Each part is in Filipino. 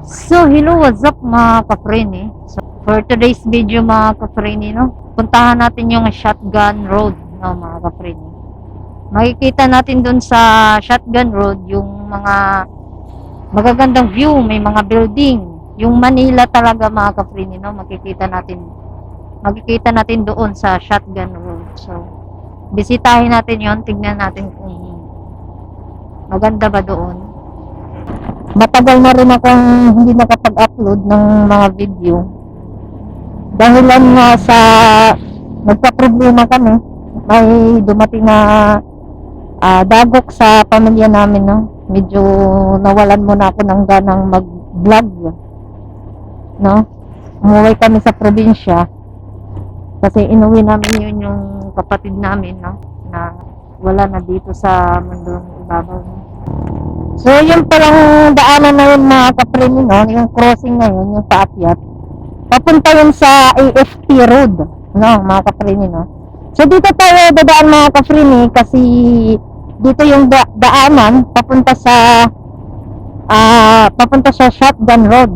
So, hello, what's up mga ka-freni? So, for today's video mga ka-freni, no? Puntahan natin yung Shotgun Road, no, mga ka-freni. Makikita natin dun sa Shotgun Road yung mga magagandang view, may mga building. Yung Manila talaga mga ka-freni, no? Makikita natin doon sa Shotgun Road. So, bisitahin natin yon, tignan natin kung maganda ba doon. Matagal na rin akong hindi nakapag-upload ng mga video. Dahilan nga sa nagka-problema kami. May dumating na dagok sa pamilya namin, no? Medyo nawalan muna ako ng ganang mag-vlog, no? Umuwi kami sa probinsya kasi inuwi namin yun yung kapatid namin, no? Na wala na dito sa mundong ibabaw, no? So, yung palang daanan na yun mga ka-freni, no? Yung crossing na yun, yung paakyat. Papunta yun sa AFP Road, no? Mga ka-freni, no? So, dito tayo dadaan mga ka-freni kasi dito yung daanan papunta sa Shotgun Road.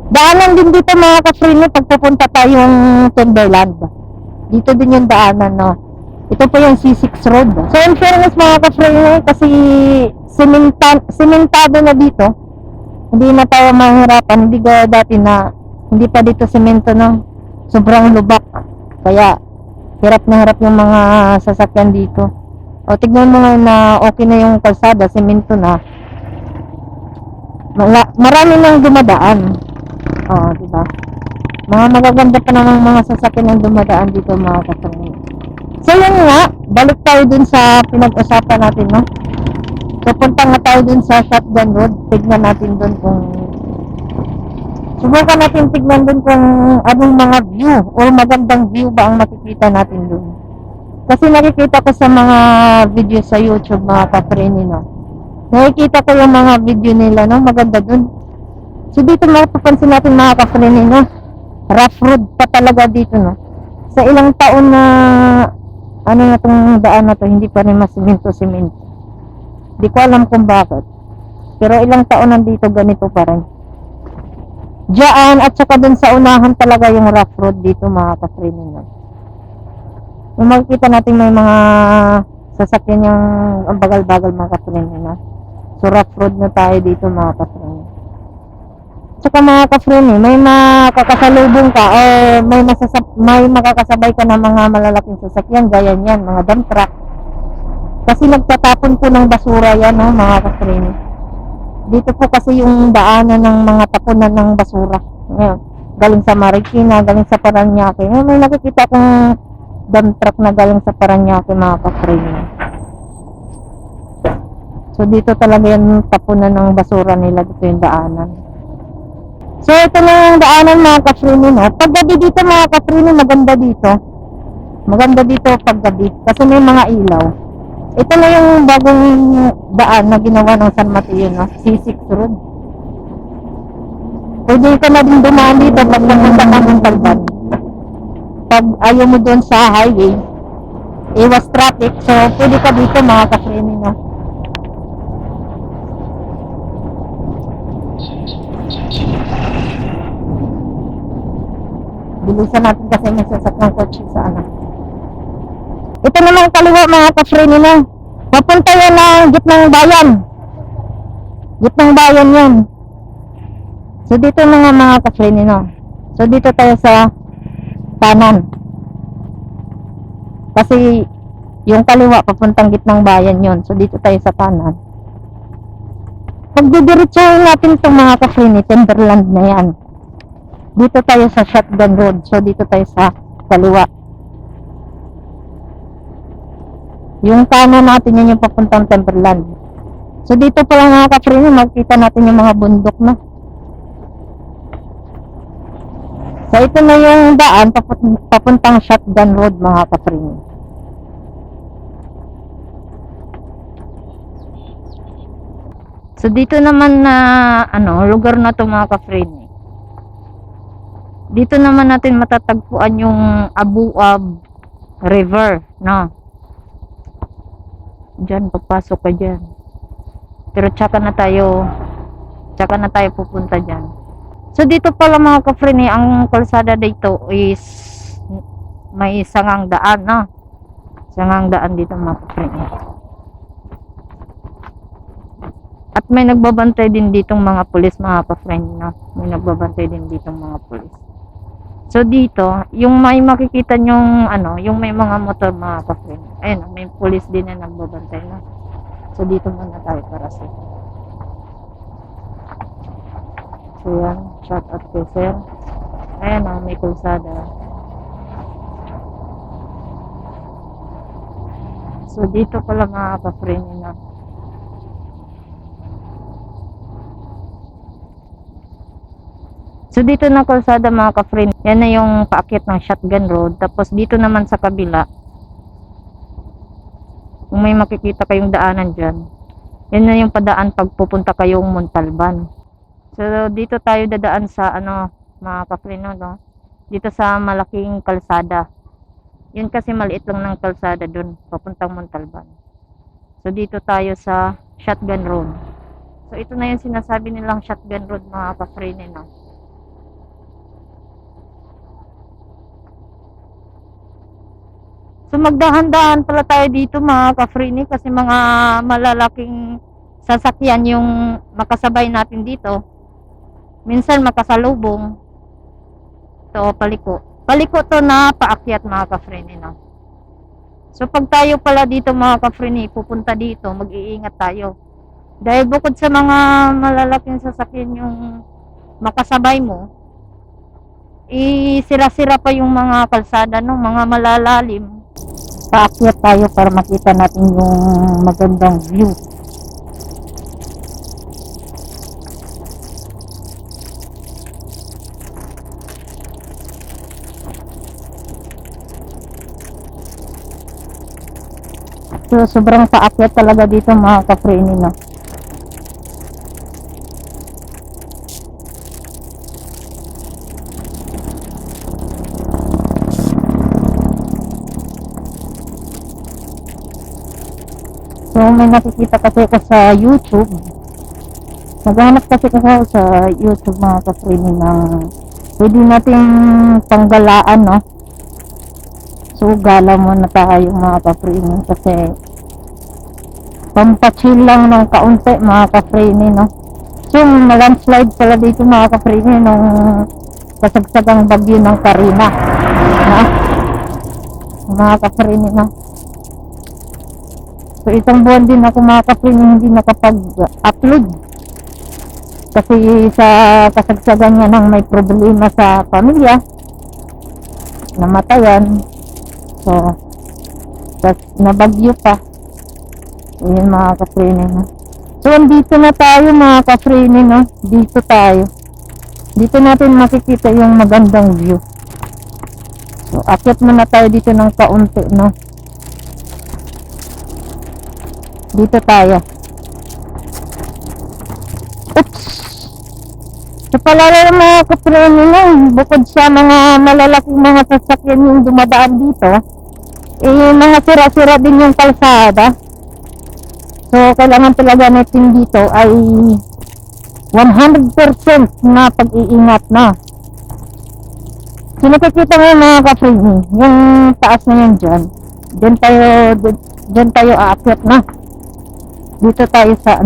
Daanan din dito mga ka-freni pag pupunta tayong Timberland. Dito din yung daanan, no? Ito po yung C6 Road. So, in fairness mga ka-freni, kasi sementado na dito, hindi na tayo mahirapan. Hindi gaya dati na hindi pa dito semento, no? Sobrang lubak, kaya hirap na hirap yung mga sasakyan dito. O tignan mo ngayon na okay na yung kalsada, semento na, marami nang dumadaan. O diba, mga magaganda pa namang mga sasakyan ang dumadaan dito mga kasangin. So yun nga, balik tayo dun sa pinag-usapan natin, no? Pupunta nga tayo dun sa Shotgun Road. Tignan natin dun kung subukan natin tignan dun kung anong mga view o magandang view ba ang makikita natin dun. Kasi nakikita ko sa mga video sa YouTube mga ka-freni, no? Nakikita ko yung mga video nila, no? Maganda dun. So dito mapapansin natin mga ka-freni, no? Rough road pa talaga dito, no? Sa ilang taon na ano na tong daan na to, hindi pa rin masimento-simento. Di ko alam kung bakit. Pero ilang taon nandito ganito pa rin. Diyan at saka dun sa unahan talaga yung rough road dito mga ka-freni, no? Yung makikita natin may mga sasakyan yung ang bagal-bagal mga ka-freni, no? So rough road na tayo dito mga ka-freni. Tsaka mga ka-freni, may makakasalubong ka o may makakasabay ka ng mga malalaking sasakyan gaya niyan, mga dump truck. Kasi nagtatapon po ng basura yan, no, mga ka-freni. Dito po kasi yung daanan ng mga tapunan ng basura. Ngayon, galing sa Marikina, galing sa Paranaque. Ngayon, may nakikita akong dump truck na galing sa Paranaque, mga ka-freni. So, dito talaga yung tapunan ng basura nila. Dito yung daanan. So, ito na yung daanan mga ka-freni, no? Paggabi dito mga ka-freni, maganda dito. Maganda dito paggabi. Kasi may mga ilaw. Ito na yung bagong daan na ginawa ng San Mateo, no? C6 Road. Pwede ka na din dumaan dito pag napunta ka ng Talban. Pag ayaw mo doon sa highway, iwas traffic. So, pwede ka dito mga ka-freni, no? Bilisan natin kasi may sasakyang kotse sa ano. Ito naman kaliwa mga ka-freni, no? Papunta yan ng gitnang bayan. Gitnang bayan yan. So dito mga ka-freni, no? So dito tayo sa kanan. Kasi yung kaliwa papuntang gitnang bayan yon. So dito tayo sa kanan. Pagdidiretsahin natin itong mga ka-freni, Timberland na yan. Dito tayo sa Shotgun Road. So dito tayo sa kaliwa. Yung kanan natin yan yung papuntang Timberland. So dito pa lang mga ka-freni, makikita natin yung mga bundok na. So ito na yung daan papuntang Shotgun Road mga ka-freni. So dito naman na lugar na to mga ka-freni. Dito naman natin matatagpuan yung Abuab River, no? Diyan, papasok ka dyan. Pero tsaka Tsaka na tayo pupunta dyan. So dito pala mga ka-friend, ang kalsada dito is may sangang daan, no? Sangang daan dito mga ka-friend. At may nagbabantay din ditong mga pulis mga ka-friend, no? May nagbabantay din ditong mga pulis. So dito, yung may makikita nyong yung may mga motor mga ka-friend. Ayun, may pulis din na nagbabantay, no? So dito muna tayo para safe. So yan, shout out to sir. Ayan o, may kalsada. So dito pala mga ka-friend na. So dito na kalsada mga ka-friend, yan na yung paakyat ng Shotgun Road. Tapos dito naman sa kabila, kung may makikita kayong daanan dyan, yan na yung padaan pag pupunta kayong Montalban. So dito tayo dadaan sa mga ka-friend, no? Dito sa malaking kalsada. Yun kasi maliit lang ng kalsada dun, papuntang Montalban. So dito tayo sa Shotgun Road. So ito na yung sinasabi nilang Shotgun Road mga ka-friend, no? So magdahan-dahan pala tayo dito mga ka-friend, kasi mga malalaking sasakyan yung makasabay natin dito. Minsan makasalubong. So paliko. Paliko to na paakyat mga ka-friend, no? So pag tayo pala dito mga ka-friend, pupunta dito, mag-iingat tayo. Dahil bukod sa mga malalaking sasakyan yung makasabay mo, sira-sira pa yung mga kalsada, no? Mga malalalim. Paakyat tayo para makita natin yung magandang view. So sobrang paakyat talaga dito mga ka-friend, no? So may nakikita kasi ako sa YouTube. Naghanap kasi ako sa YouTube mga ka-friend ng pwede nating panggalaan, no? So gala muna tayo mga ka-friend kasi pampachill lang ng kaunti mga ka-friend, no? So nag-landslide pala dito mga ka-friend nung kasagsagang bagyo ng Karina, no? Mga ka-friend, no? So isang buwan din ako mga ka-friend hindi nakapag-upload kasi sa kasagsagan nga ng may problema sa pamilya, namatayan. So tas nabagyo pa. Ayun mga ka-friend, no? So andito na tayo mga ka-friend, no? Dito tayo, dito natin makikita yung magandang view. So akyat muna tayo dito ng kaunti, no? Dito tayo. Oops! So pala rin mga ka-friend, no? Bukod sa mga malalaking mga sasakyan yung dumadaan dito, mga sira-sira din yung kalsada. So kailangan talaga natin dito ay 100% na pag-iingat na. So nakikita mo mga ka-friend, yung taas na yan dyan. Dyan tayo aakyat na. Dito tayo sa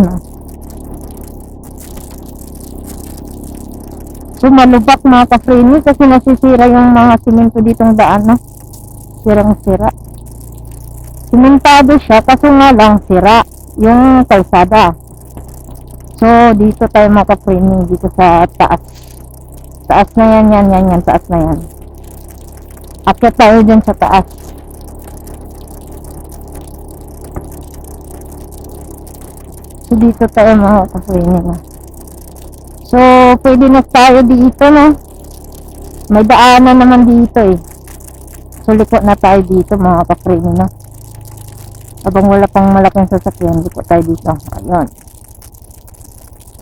So malubak mga ka-friend kasi nasisira yung mga simento ditong daan, no? Sirang-sira. Simentado siya kasi nga lang sira yung kalsada. So dito tayo mga ka-friend, dito sa taas. Taas na yan, taas na yan. Akyat tayo dyan sa taas. So dito tayo mga ka-friend, no? So pwede na tayo dito, no? May daanan naman dito eh. So liko na tayo dito mga ka-friend, no? Habang wala pang malaking sasakyan, liko tayo dito. Ayun.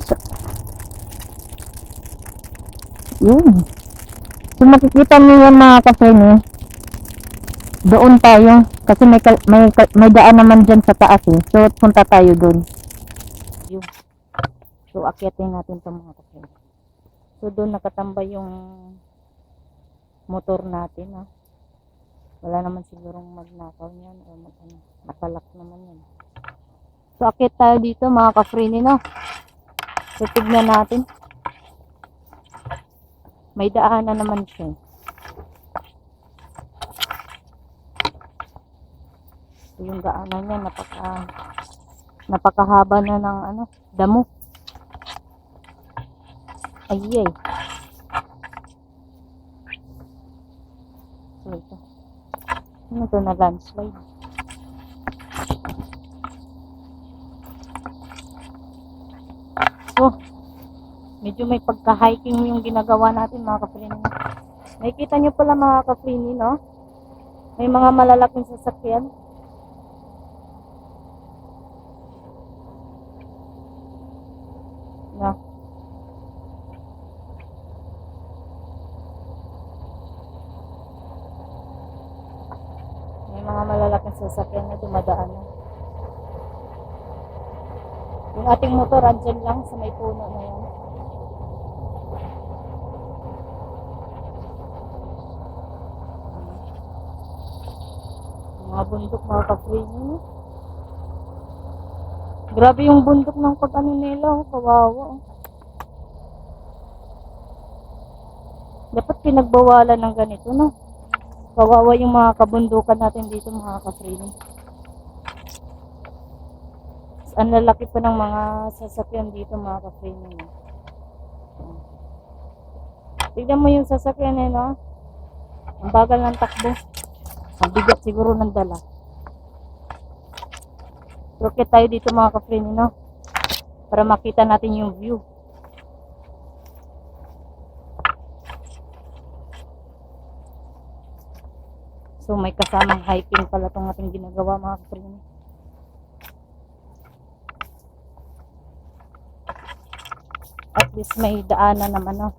So, yun. So makikita niyo yan mga ka-friend, eh. Doon tayo kasi may daan naman dyan sa taas eh. So punta tayo doon. So, akyatin natin itong mga kapatid. So, doon nakatambay yung motor natin, ha. Wala naman sigurong magnakaw niyan o nakalak naman yan. So, akyat tayo dito mga ka-free, no? So, tignan natin. May daanan naman siya. So, yung daanan niya, napakahaba na ng damo. Ayay. So, ito. Ano to na landslide? So, medyo may pagka-hiking yung ginagawa natin mga ka-free. Nakikita nyo pala mga ka-free, no? May mga malalaking sasakyan. No? May mga malalaking sasakyan na dumadaan. Yung ating motor andyan lang sa may puno na yan. Mga bundok mga ka-free. Grabe yung bundok ng pag-ano nila, kawawa. Dapat pinagbawalan ng ganito, no? Kawawa yung mga kabundukan natin dito mga ka-free. Ang lalaki pa ng mga sasakyan dito mga ka-free. Tignan mo yung sasakyan no? Ang bagal ng takbo. Ang bigat siguro ng dala. Rocket tayo dito mga ka-free, no? Para makita natin yung view. So may kasamang hiking pala itong ating ginagawa mga ka-free. At least may daanan naman, no?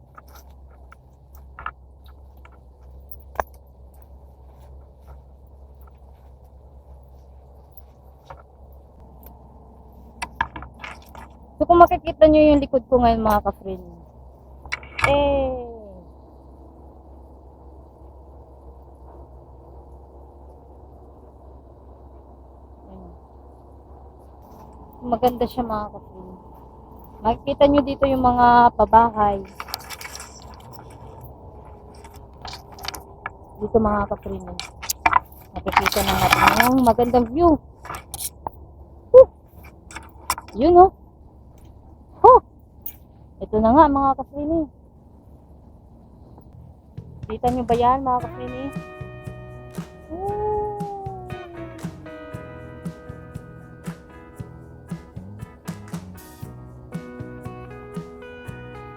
So kung makikita nyo yung likod ko ngayon mga ka-free, maganda siya mga ka-free. Makikita nyo dito yung mga pabahay. Dito mga ka-free, makikita na natin yung magandang view. Yun, no? Ito na nga mga ka-free. Kita nyo ba yan mga ka-free?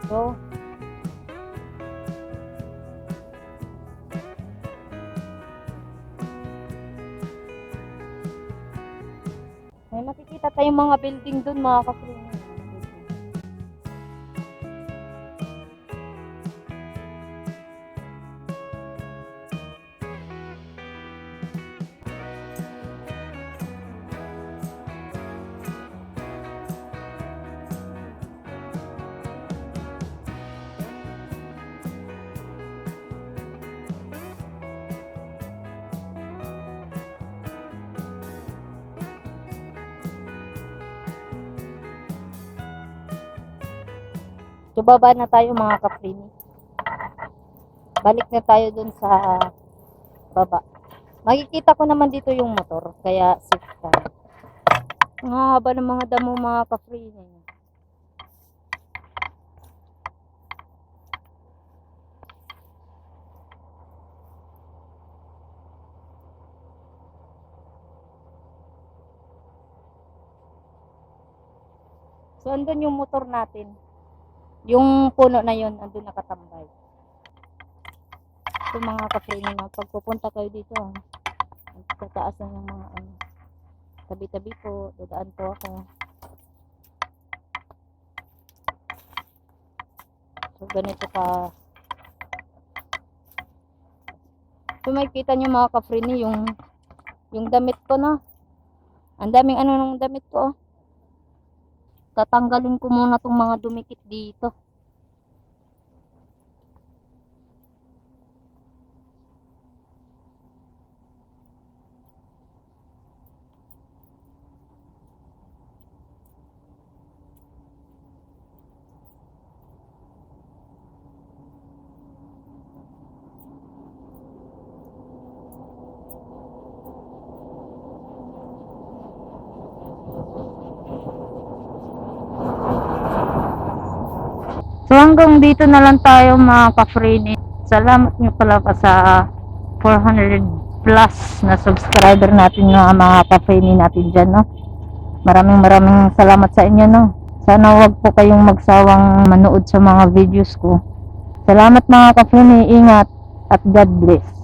So, may makikita tayong mga building dun mga ka-free. So, baba na tayo mga ka-free. Balik na tayo dun sa baba. Makikita ko naman dito yung motor, kaya safe tayo. Ang haba ng mga damo mga ka-free. So, andun yung motor natin. Yung puno na yun, andun nakatambay. So, mga ka-free na, pag pupunta kayo dito, sa taas na yung mga tabi-tabi po, dadaan po ako. So, ganito ka. So, makikita nyo mga ka-free yung damit ko na. Ang daming ng damit ko, tatanggalin ko muna tong mga dumikit dito. So hanggang dito na lang tayo mga ka-Frini. Salamat nyo pala pa sa 400 plus na subscriber natin na mga ka-Frini natin dyan, no? Maraming salamat sa inyo, no? Sana wag po kayong magsawang manood sa mga videos ko. Salamat mga ka-Frini, ingat at God bless.